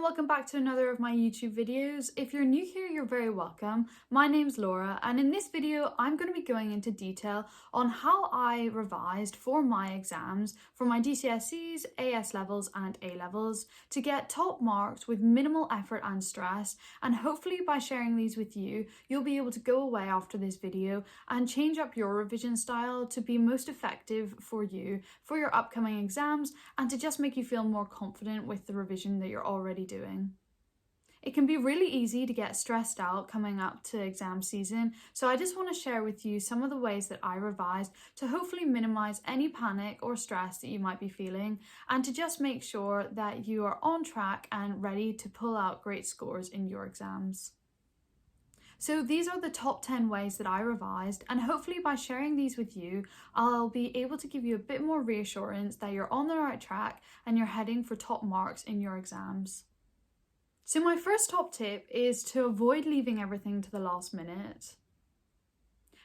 welcome back to another of my YouTube videos. If you're new here, you're very welcome. My name's Laura, and in this video I'm going to be going into detail on how I revised for my exams for my GCSEs, ASlevels and A-levels to get top marks with minimal effort and stress, and hopefully by sharing these with you, you'll be able to go away after this video and change up your revision style to be most effective for you for your upcoming exams and to just make you feel more confident with the revision that you're already doing. It can be really easy to get stressed out coming up to exam season, so I just want to share with you some of the ways that I revised to hopefully minimize any panic or stress that you might be feeling and to just make sure that you are on track and ready to pull out great scores in your exams. So these are the top 10 ways that I revised, and hopefully by sharing these with you, I'll be able to give you a bit more reassurance that you're on the right track and you're heading for top marks in your exams. So my first top tip is to avoid leaving everything to the last minute.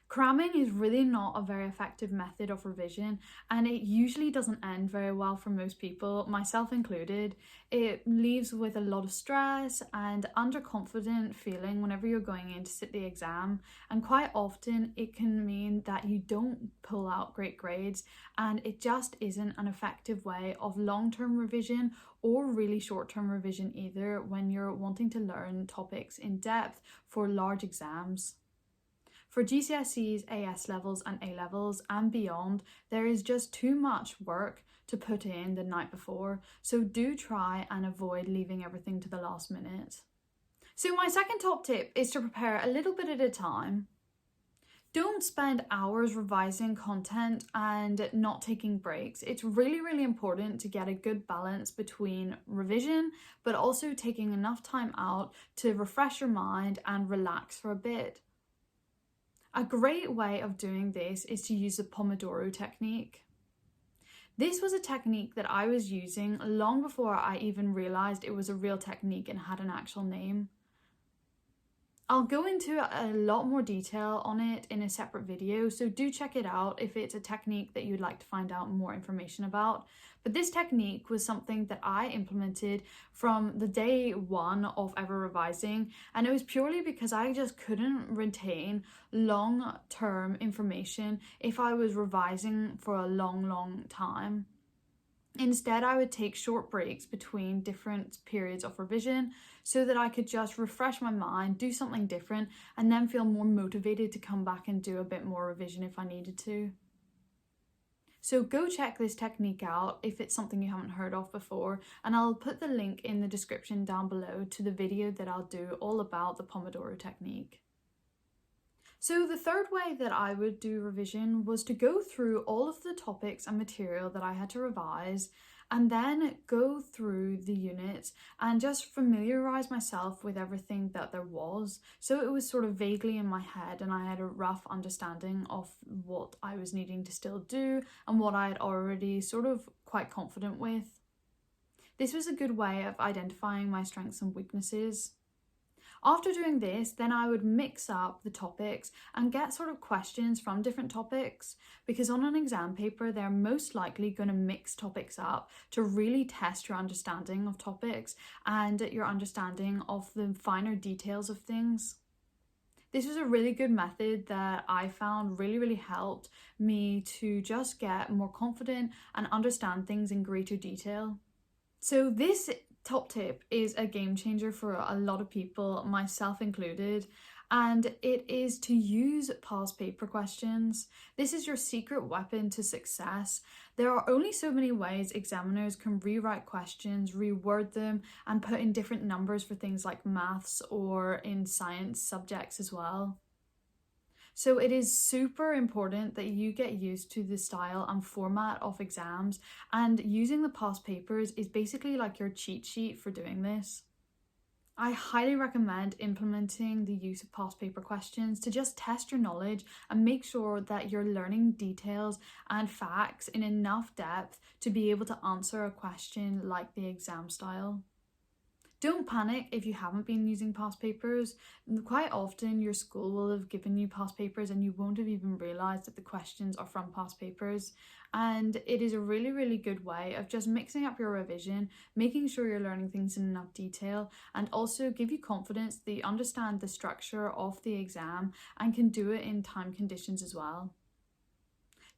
Cramming is really not a very effective method of revision, and it usually doesn't end very well for most people, myself included. It leaves with a lot of stress and underconfident feeling whenever you're going in to sit the exam, and quite often it can mean that you don't pull out great grades, and it just isn't an effective way of long-term revision or really short-term revision either when you're wanting to learn topics in depth for large exams. For GCSEs, ASlevels and A-levels and beyond, there is just too much work to put in the night before, so do try and avoid leaving everything to the last minute. So my second top tip is to prepare a little bit at a time. Don't spend hours revising content and not taking breaks. It's really important to get a good balance between revision, but also taking enough time out to refresh your mind and relax for a bit. A great way of doing this is to use the Pomodoro technique. This was a technique that I was using long before I even realized it was a real technique and had an actual name. I'll go into a lot more detail on it in a separate video, so do check it out if it's a technique that you'd like to find out more information about. But this technique was something that I implemented from the day one of ever revising, and it was purely because I just couldn't retain long-term information if I was revising for a long time. Instead, I would take short breaks between different periods of revision so that I could just refresh my mind, do something different, and then feel more motivated to come back and do a bit more revision if I needed to. So go check this technique out if it's something you haven't heard of before, and I'll put the link in the description down below to the video that I'll do all about the Pomodoro technique. So the third way that I would do revision was to go through all of the topics and material that I had to revise and then go through the units and just familiarise myself with everything that there was. So it was sort of vaguely in my head and I had a rough understanding of what I was needing to still do and what I had already sort of quite confident with. This was a good way of identifying my strengths and weaknesses. After doing this, then I would mix up the topics and get sort of questions from different topics, because on an exam paper, they're most likely going to mix topics up to really test your understanding of topics and your understanding of the finer details of things. This was a really good method that I found really helped me to just get more confident and understand things in greater detail. So this top tip is a game changer for a lot of people, myself included, and it is to use past paper questions. This is your secret weapon to success. There are only so many ways examiners can rewrite questions, reword them, and put in different numbers for things like maths or in science subjects as well. So it is super important that you get used to the style and format of exams, and using the past papers is basically like your cheat sheet for doing this. I highly recommend implementing the use of past paper questions to just test your knowledge and make sure that you're learning details and facts in enough depth to be able to answer a question like the exam style. Don't panic if you haven't been using past papers. Quite often your school will have given you past papers and you won't have even realised that the questions are from past papers. And it is a really, really good way of just mixing up your revision, making sure you're learning things in enough detail, and also give you confidence that you understand the structure of the exam and can do it in time conditions as well.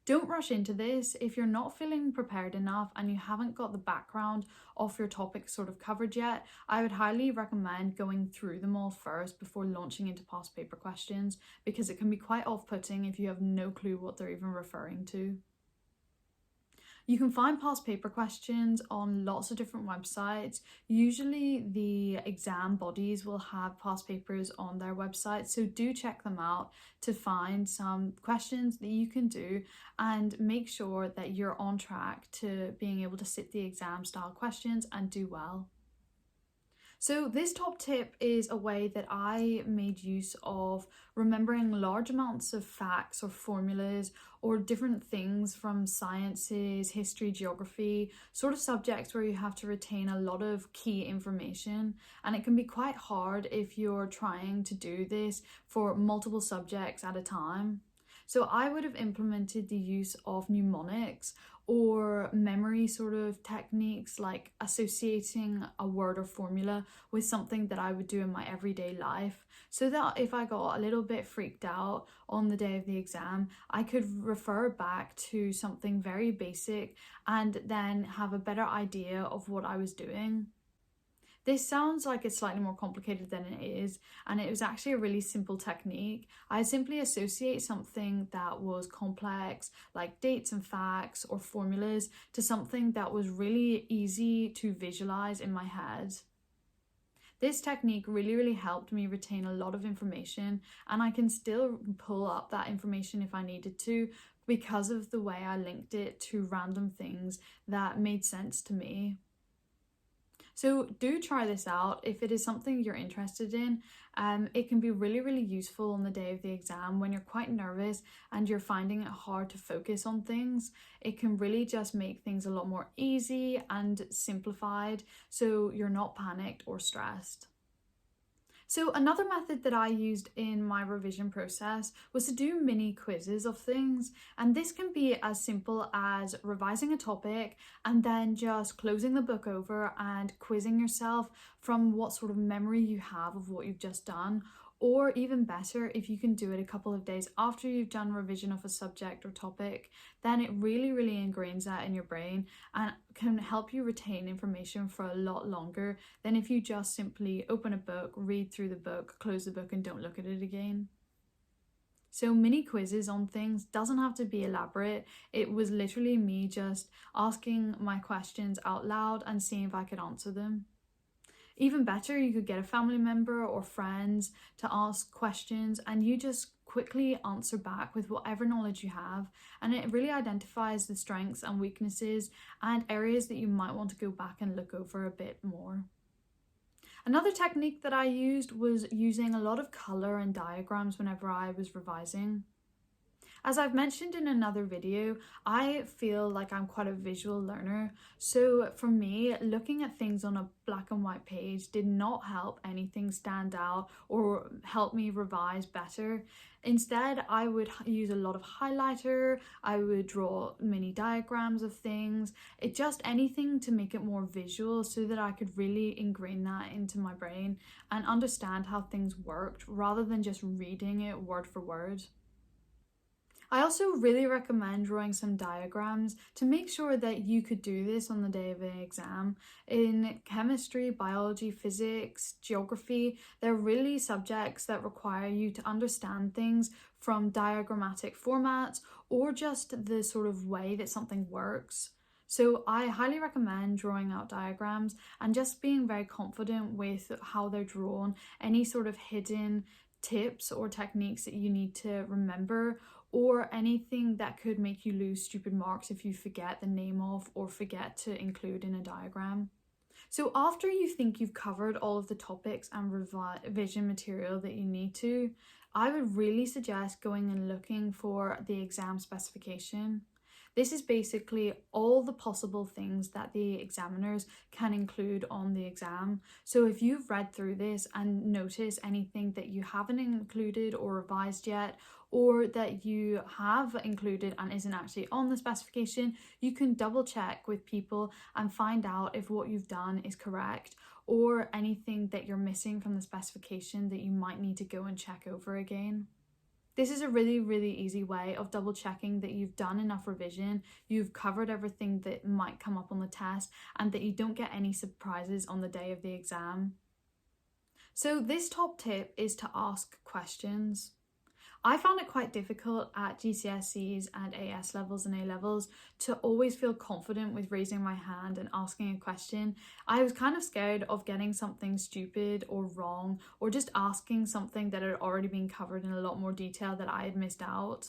Don't rush into this. If you're not feeling prepared enough and you haven't got the background of your topic sort of covered yet, I would highly recommend going through them all first before launching into past paper questions, because it can be quite off-putting if you have no clue what they're even referring to. You can find past paper questions on lots of different websites. Usually the exam bodies will have past papers on their website, so do check them out to find some questions that you can do and make sure that you're on track to being able to sit the exam style questions and do well. So this top tip is a way that I made use of remembering large amounts of facts or formulas or different things from sciences, history, geography, sort of subjects where you have to retain a lot of key information. And it can be quite hard if you're trying to do this for multiple subjects at a time. So I would have implemented the use of mnemonics or memory sort of techniques, like associating a word or formula with something that I would do in my everyday life, so that if I got a little bit freaked out on the day of the exam, I could refer back to something very basic and then have a better idea of what I was doing. This sounds like it's slightly more complicated than it is, and it was actually a really simple technique. I simply associate something that was complex, like dates and facts or formulas, to something that was really easy to visualize in my head. This technique really helped me retain a lot of information, and I can still pull up that information if I needed to, because of the way I linked it to random things that made sense to me. So do try this out if it is something you're interested in. It can be really useful on the day of the exam when you're quite nervous and you're finding it hard to focus on things. It can really just make things a lot more easy and simplified, so you're not panicked or stressed. So another method that I used in my revision process was to do mini quizzes of things, and this can be as simple as revising a topic and then just closing the book over and quizzing yourself from what sort of memory you have of what you've just done. Or even better, if you can do it a couple of days after you've done revision of a subject or topic, then it really ingrains that in your brain and can help you retain information for a lot longer than if you just simply open a book, read through the book, close the book and don't look at it again. So mini quizzes on things doesn't have to be elaborate. It was literally me just asking my questions out loud and seeing if I could answer them. Even better, you could get a family member or friends to ask questions and you just quickly answer back with whatever knowledge you have, and it really identifies the strengths and weaknesses and areas that you might want to go back and look over a bit more. Another technique that I used was using a lot of colour and diagrams whenever I was revising. As I've mentioned in another video, I feel like I'm quite a visual learner, so for me, looking at things on a black and white page did not help anything stand out or help me revise better. Instead, I would use a lot of highlighter, I would draw mini diagrams of things, just anything to make it more visual so that I could really ingrain that into my brain and understand how things worked rather than just reading it word for word. I also really recommend drawing some diagrams to make sure that you could do this on the day of an exam. In chemistry, biology, physics, geography, they're really subjects that require you to understand things from diagrammatic formats or just the sort of way that something works. So I highly recommend drawing out diagrams and just being very confident with how they're drawn, any sort of hidden tips or techniques that you need to remember, or anything that could make you lose stupid marks if you forget the name of or forget to include in a diagram. So after you think you've covered all of the topics and revision material that you need to, I would really suggest going and looking for the exam specification. This is basically all the possible things that the examiners can include on the exam. So if you've read through this and notice anything that you haven't included or revised yet, or that you have included and isn't actually on the specification, you can double check with people and find out if what you've done is correct, or anything that you're missing from the specification that you might need to go and check over again. This is a really easy way of double checking that you've done enough revision, you've covered everything that might come up on the test, and that you don't get any surprises on the day of the exam. So this top tip is to ask questions. I found it quite difficult at GCSEs and ASlevels and A-levels to always feel confident with raising my hand and asking a question. I was kind of scared of getting something stupid or wrong, or just asking something that had already been covered in a lot more detail that I had missed out.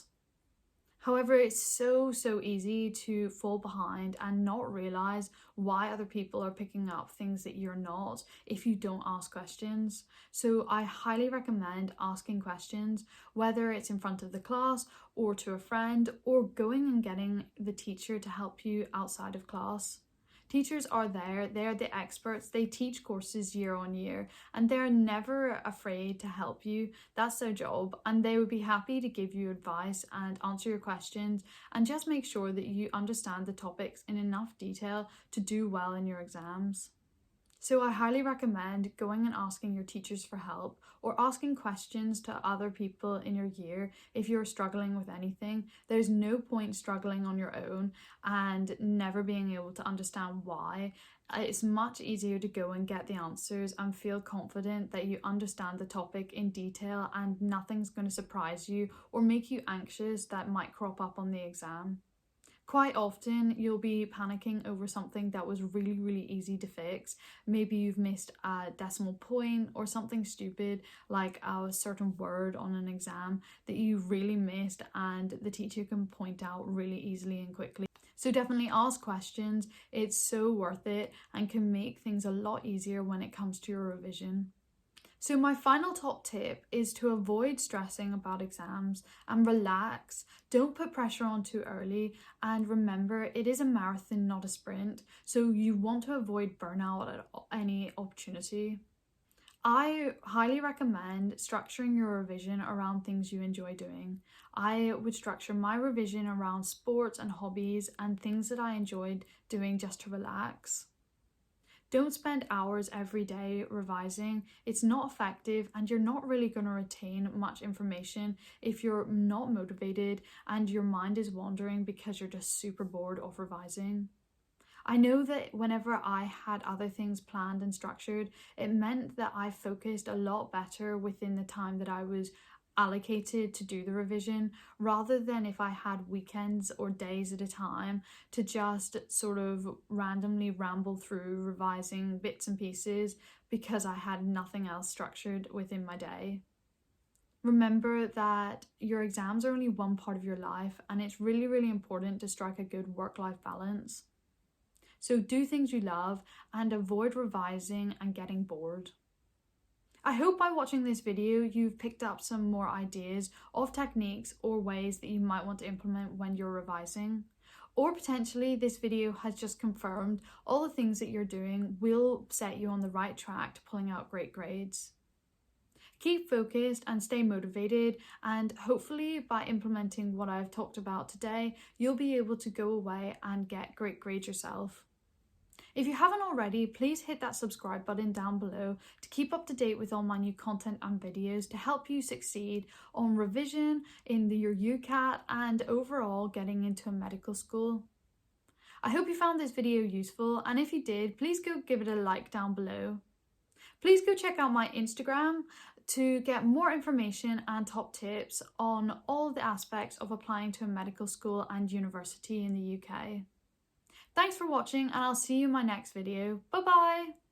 However, it's so easy to fall behind and not realise why other people are picking up things that you're not if you don't ask questions. So I highly recommend asking questions, whether it's in front of the class or to a friend, or going and getting the teacher to help you outside of class. Teachers are there, they're the experts, they teach courses year on year, and they're never afraid to help you. That's their job, and they would be happy to give you advice and answer your questions, and just make sure that you understand the topics in enough detail to do well in your exams. So I highly recommend going and asking your teachers for help, or asking questions to other people in your year if you're struggling with anything. There's no point struggling on your own and never being able to understand why. It's much easier to go and get the answers and feel confident that you understand the topic in detail and nothing's going to surprise you or make you anxious that might crop up on the exam. Quite often you'll be panicking over something that was really easy to fix. Maybe you've missed a decimal point or something stupid like a certain word on an exam that you really missed, and the teacher can point out really easily and quickly. So definitely ask questions. It's so worth it and can make things a lot easier when it comes to your revision. So my final top tip is to avoid stressing about exams and relax. Don't put pressure on too early, and remember, it is a marathon, not a sprint, so you want to avoid burnout at any opportunity. I highly recommend structuring your revision around things you enjoy doing. I would structure my revision around sports and hobbies and things that I enjoyed doing just to relax. Don't spend hours every day revising. It's not effective, and you're not really going to retain much information if you're not motivated and your mind is wandering because you're just super bored of revising. I know that whenever I had other things planned and structured, it meant that I focused a lot better within the time that I was allocated to do the revision, rather than if I had weekends or days at a time to just sort of randomly ramble through revising bits and pieces because I had nothing else structured within my day. Remember that your exams are only one part of your life, and it's really important to strike a good work-life balance. So do things you love and avoid revising and getting bored. I hope by watching this video you've picked up some more ideas of techniques or ways that you might want to implement when you're revising. Or potentially this video has just confirmed all the things that you're doing will set you on the right track to pulling out great grades. Keep focused and stay motivated, and hopefully by implementing what I've talked about today, you'll be able to go away and get great grades yourself. If you haven't already, please hit that subscribe button down below to keep up to date with all my new content and videos to help you succeed on revision in your UCAT and overall getting into a medical school. I hope you found this video useful, and if you did, please go give it a like down below. Please go check out my Instagram to get more information and top tips on all the aspects of applying to a medical school and university in the UK. Thanks for watching, and I'll see you in my next video. Bye bye!